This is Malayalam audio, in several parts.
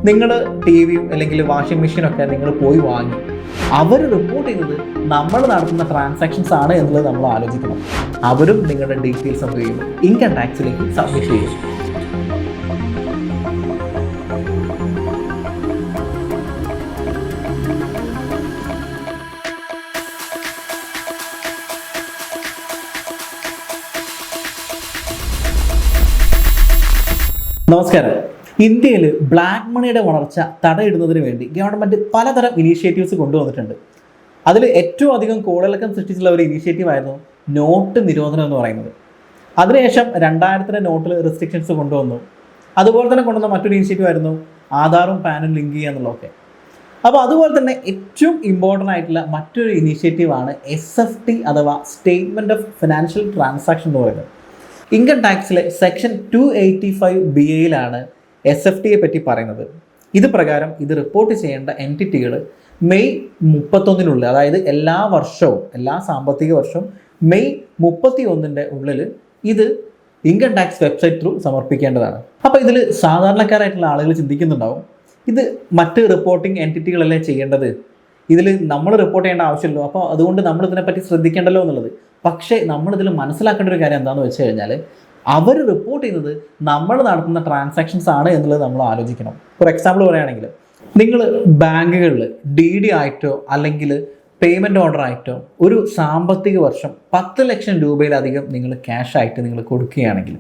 നിങ്ങൾ ടി വിയും അല്ലെങ്കിൽ വാഷിംഗ് മെഷീനൊക്കെ നിങ്ങൾ പോയി വാങ്ങി, അവർ റിപ്പോർട്ട് ചെയ്യുന്നത് നമ്മൾ നടത്തുന്ന ട്രാൻസാക്ഷൻസ് ആണ് എന്നുള്ളത് നമ്മൾ ആലോചിക്കണം. അവരും നിങ്ങളുടെ ഡീറ്റെയിൽസ് എന്ത് ചെയ്യും? ഇൻകം ടാക്സിലേക്ക് സബ്മിറ്റ് ചെയ്യും. നമസ്കാരം. ഇന്ത്യയിൽ ബ്ലാക്ക് മണിയുടെ വളർച്ച തടയിടുന്നതിന് വേണ്ടി ഗവൺമെൻറ് പലതരം ഇനീഷ്യേറ്റീവ്സ് കൊണ്ടുവന്നിട്ടുണ്ട്. അതിൽ ഏറ്റവും അധികം കോളിളക്കം സൃഷ്ടിച്ചിട്ടുള്ള ഒരു ഇനീഷ്യേറ്റീവായിരുന്നു നോട്ട് നിരോധനം എന്ന് പറയുന്നത്. അതിനുശേഷം 2000 നോട്ടിൽ റെസ്ട്രിക്ഷൻസ് കൊണ്ടുവന്നു. അതുപോലെ തന്നെ കൊണ്ടുവന്ന മറ്റൊരു ഇനീഷ്യേറ്റീവ് ആയിരുന്നു ആധാറും പാനും ലിങ്ക് ചെയ്യുക എന്നുള്ളതൊക്കെ. അപ്പോൾ അതുപോലെ തന്നെ ഏറ്റവും ഇമ്പോർട്ടൻ്റ് ആയിട്ടുള്ള മറ്റൊരു ഇനീഷ്യേറ്റീവാണ് SFT അഥവാ സ്റ്റേറ്റ്മെൻറ്റ് ഓഫ് ഫിനാൻഷ്യൽ ട്രാൻസാക്ഷൻ എന്ന് പറയുന്നത്. ഇൻകം ടാക്സിലെ സെക്ഷൻ 285BAയിലാണ് SFTയെ പറ്റി പറയുന്നത്. ഇത് പ്രകാരം ഇത് റിപ്പോർട്ട് ചെയ്യേണ്ട എൻറ്റിറ്റികൾ മെയ് 31 അതായത് എല്ലാ സാമ്പത്തിക വർഷവും മെയ് 31 ഉള്ളിൽ ഇത് ഇൻകം ടാക്സ് വെബ്സൈറ്റ് ത്രൂ സമർപ്പിക്കേണ്ടതാണ്. അപ്പോൾ ഇതിൽ സാധാരണക്കാരായിട്ടുള്ള ആളുകൾ ചിന്തിക്കുന്നുണ്ടാവും, ഇത് മറ്റ് റിപ്പോർട്ടിംഗ് എൻറ്റിറ്റികളല്ലേ ചെയ്യേണ്ടത്, ഇതിൽ നമ്മൾ റിപ്പോർട്ട് ചെയ്യേണ്ട ആവശ്യമില്ലല്ലോ, അപ്പോൾ അതുകൊണ്ട് നമ്മൾ ഇതിനെപ്പറ്റി ശ്രദ്ധിക്കേണ്ടല്ലോ എന്നുള്ളത്. പക്ഷേ നമ്മളിതിൽ മനസ്സിലാക്കേണ്ട ഒരു കാര്യം എന്താണെന്ന് വെച്ച് കഴിഞ്ഞാൽ, അവർ റിപ്പോർട്ട് ചെയ്യുന്നത് നമ്മൾ നടത്തുന്ന ട്രാൻസാക്ഷൻസ് ആണ് എന്നുള്ളത് നമ്മൾ ആലോചിക്കണം. ഫോർ എക്സാമ്പിൾ പറയുകയാണെങ്കിൽ, നിങ്ങൾ ബാങ്കുകളിൽ DD ആയിട്ടോ അല്ലെങ്കിൽ പേയ്മെൻറ്റ് ഓർഡർ ആയിട്ടോ ഒരു സാമ്പത്തിക വർഷം 10 ലക്ഷം രൂപയിലധികം നിങ്ങൾ ക്യാഷ് ആയിട്ട് നിങ്ങൾ കൊടുക്കുകയാണെങ്കിൽ,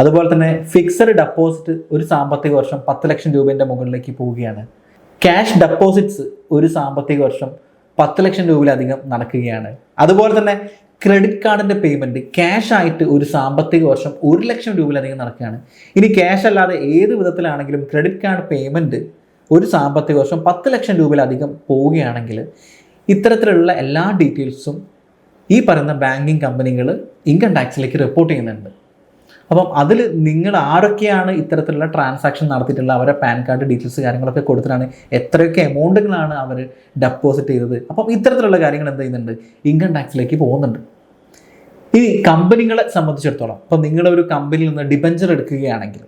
അതുപോലെ തന്നെ ഫിക്സഡ് ഡെപ്പോസിറ്റ് ഒരു സാമ്പത്തിക വർഷം 10 ലക്ഷം രൂപേൻ്റെ മുകളിലേക്ക് പോവുകയാണ്, ക്യാഷ് ഡെപ്പോസിറ്റ്സ് ഒരു സാമ്പത്തിക വർഷം 10 ലക്ഷം രൂപയിലധികം നടക്കുകയാണ്, അതുപോലെ തന്നെ ക്രെഡിറ്റ് കാർഡിൻ്റെ പേയ്മെൻറ്റ് ക്യാഷ് ആയിട്ട് ഒരു സാമ്പത്തിക വർഷം 1 ലക്ഷം രൂപയിലധികം നടക്കുകയാണ്. ഇനി ക്യാഷ് അല്ലാതെ ഏത് വിധത്തിലാണെങ്കിലും ക്രെഡിറ്റ് കാർഡ് പേയ്മെൻറ്റ് ഒരു സാമ്പത്തിക വർഷം 10 ലക്ഷം രൂപയിലധികം പോവുകയാണെങ്കിൽ, ഇത്തരത്തിലുള്ള എല്ലാ ഡീറ്റെയിൽസും ഈ പറയുന്ന ബാങ്കിങ് കമ്പനികൾ ഇൻകം ടാക്സിലേക്ക് റിപ്പോർട്ട് ചെയ്യുന്നുണ്ട്. അപ്പം അതിൽ നിങ്ങൾ ആരൊക്കെയാണ് ഇത്തരത്തിലുള്ള ട്രാൻസാക്ഷൻ നടത്തിയിട്ടുള്ള അവരെ പാൻ കാർഡ് ഡീറ്റെയിൽസ് കാര്യങ്ങളൊക്കെ കൊടുത്തിട്ടാണ് എത്രയൊക്കെ എമൗണ്ടുകളാണ് അവർ ഡെപ്പോസിറ്റ് ചെയ്തത്. അപ്പം ഇത്തരത്തിലുള്ള കാര്യങ്ങൾ എന്ത് ചെയ്യുന്നുണ്ട്? ഇൻകം ടാക്സിലേക്ക് പോകുന്നുണ്ട്. ഇനി കമ്പനികളെ സംബന്ധിച്ചിടത്തോളം, ഇപ്പം നിങ്ങളൊരു കമ്പനിയിൽ നിന്ന് ഡിബഞ്ചർ എടുക്കുകയാണെങ്കിൽ,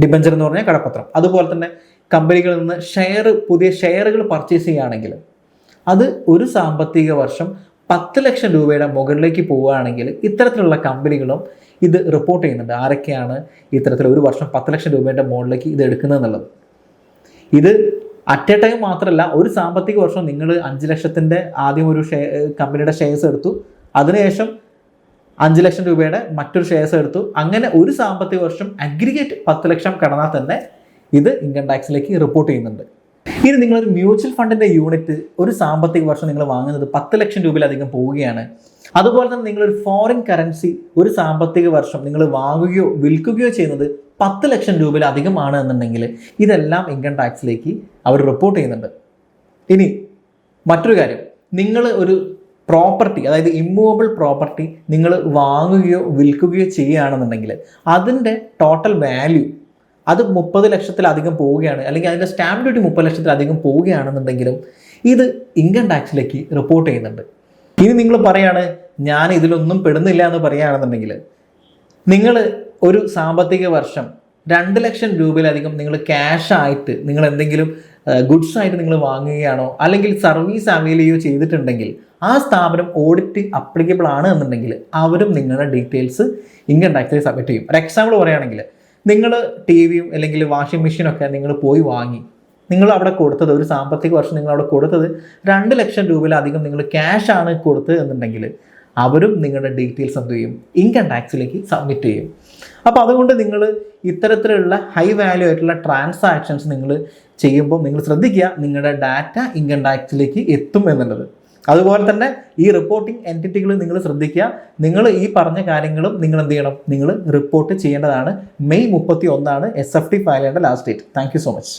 ഡിബഞ്ചർ എന്ന് പറഞ്ഞാൽ കടപ്പത്രം, അതുപോലെ തന്നെ കമ്പനികളിൽ നിന്ന് പുതിയ ഷെയറുകൾ പർച്ചേസ് ചെയ്യുകയാണെങ്കിൽ, അത് ഒരു സാമ്പത്തിക വർഷം 10 ലക്ഷം രൂപയുടെ മുകളിലേക്ക് പോവുകയാണെങ്കിൽ ഇത്തരത്തിലുള്ള കമ്പനികളും ഇത് റിപ്പോർട്ട് ചെയ്യുന്നുണ്ട്. ആരൊക്കെയാണ് ഇത്തരത്തിൽ ഒരു വർഷം 10 ലക്ഷം രൂപയുടെ മുകളിലേക്ക് ഇത് എടുക്കുന്നത് എന്നുള്ളത്. ഇത് അറ്റ് എ ടൈം മാത്രമല്ല, ഒരു സാമ്പത്തിക വർഷം നിങ്ങൾ 5 ലക്ഷത്തിൻ്റെ ആദ്യം ഒരു കമ്പനിയുടെ ഷെയർസ് എടുത്തു, അതിനുശേഷം 5 ലക്ഷം രൂപയുടെ മറ്റൊരു ഷെയർസ് എടുത്തു, അങ്ങനെ ഒരു സാമ്പത്തിക വർഷം അഗ്രിഗേറ്റ് 10 ലക്ഷം കടന്നാൽ തന്നെ ഇത് ഇൻകം ടാക്സിലേക്ക് റിപ്പോർട്ട് ചെയ്യുന്നുണ്ട്. ഇനി നിങ്ങളൊരു മ്യൂച്വൽ ഫണ്ടിൻ്റെ യൂണിറ്റ് ഒരു സാമ്പത്തിക വർഷം നിങ്ങൾ വാങ്ങുന്നത് 10 ലക്ഷം രൂപയിലധികം പോവുകയാണ്, അതുപോലെ തന്നെ നിങ്ങളൊരു ഫോറിൻ കറൻസി ഒരു സാമ്പത്തിക വർഷം നിങ്ങൾ വാങ്ങുകയോ വിൽക്കുകയോ ചെയ്യുന്നത് 10 ലക്ഷം രൂപയിലധികമാണ് എന്നുണ്ടെങ്കിൽ ഇതെല്ലാം ഇൻകം ടാക്സിലേക്ക് അവർ റിപ്പോർട്ട് ചെയ്യുന്നുണ്ട്. ഇനി മറ്റൊരു കാര്യം, നിങ്ങൾ ഒരു പ്രോപ്പർട്ടി, അതായത് ഇമ്മൂവബിൾ പ്രോപ്പർട്ടി നിങ്ങൾ വാങ്ങുകയോ വിൽക്കുകയോ ചെയ്യുകയാണെന്നുണ്ടെങ്കിൽ അതിൻ്റെ ടോട്ടൽ വാല്യൂ അത് 30 ലക്ഷത്തിലധികം പോവുകയാണ്, അല്ലെങ്കിൽ അതിൻ്റെ സ്റ്റാമ്പ് ഡ്യൂട്ടി 30 ലക്ഷത്തിലധികം പോവുകയാണെന്നുണ്ടെങ്കിലും ഇത് ഇൻകം ടാക്സിലേക്ക് റിപ്പോർട്ട് ചെയ്യുന്നുണ്ട്. ഇനി നിങ്ങൾ പറയാണ് ഞാൻ ഇതിലൊന്നും പെടുന്നില്ല എന്ന് പറയുകയാണെന്നുണ്ടെങ്കിൽ, നിങ്ങൾ ഒരു സാമ്പത്തിക വർഷം 2 ലക്ഷം രൂപയിലധികം നിങ്ങൾ ക്യാഷ് ആയിട്ട് നിങ്ങൾ എന്തെങ്കിലും ഗുഡ്സ് ആയിട്ട് നിങ്ങൾ വാങ്ങുകയാണോ അല്ലെങ്കിൽ സർവീസ് അവൈൽ ചെയ്യുകയോ ചെയ്തിട്ടുണ്ടെങ്കിൽ ആ സ്ഥാപനം ഓഡിറ്റ് അപ്ലിക്കബിൾ ആണ് എന്നുണ്ടെങ്കിൽ അവരും നിങ്ങളുടെ ഡീറ്റെയിൽസ് ഇൻകം ടാക്സിൽ സബ്മിറ്റ് ചെയ്യും. ഒരു എക്സാമ്പിൾ പറയുകയാണെങ്കിൽ, നിങ്ങൾ ടി വിയും അല്ലെങ്കിൽ വാഷിംഗ് മെഷീനൊക്കെ നിങ്ങൾ പോയി വാങ്ങി, നിങ്ങൾ അവിടെ കൊടുത്തത് ഒരു സാമ്പത്തിക വർഷം നിങ്ങൾ അവിടെ കൊടുത്തത് 2 ലക്ഷം രൂപയിലധികം നിങ്ങൾ ക്യാഷ് ആണ് കൊടുത്തത് എന്നുണ്ടെങ്കിൽ അവരും നിങ്ങളുടെ ഡീറ്റെയിൽസ് എന്ത് ചെയ്യും? ഇൻകം ടാക്സിലേക്ക് സബ്മിറ്റ് ചെയ്യും. അപ്പോൾ അതുകൊണ്ട് നിങ്ങൾ ഇത്തരത്തിലുള്ള ഹൈ വാല്യൂ ആയിട്ടുള്ള ട്രാൻസാക്ഷൻസ് നിങ്ങൾ ചെയ്യുമ്പോൾ നിങ്ങൾ ശ്രദ്ധിക്കുക, നിങ്ങളുടെ ഡാറ്റ ഇൻകം ടാക്സിലേക്ക് എത്തും എന്നുള്ളത്. അതുപോലെ തന്നെ ഈ റിപ്പോർട്ടിംഗ് എൻറ്റിറ്റികൾ നിങ്ങൾ ശ്രദ്ധിക്കുക, നിങ്ങൾ ഈ പറഞ്ഞ കാര്യങ്ങളും നിങ്ങൾ എന്ത് ചെയ്യണം? നിങ്ങൾ റിപ്പോർട്ട് ചെയ്യേണ്ടതാണ്. മെയ് 31 SFT ഫയൽ ചെയ്യേണ്ട last date. Thank you so much.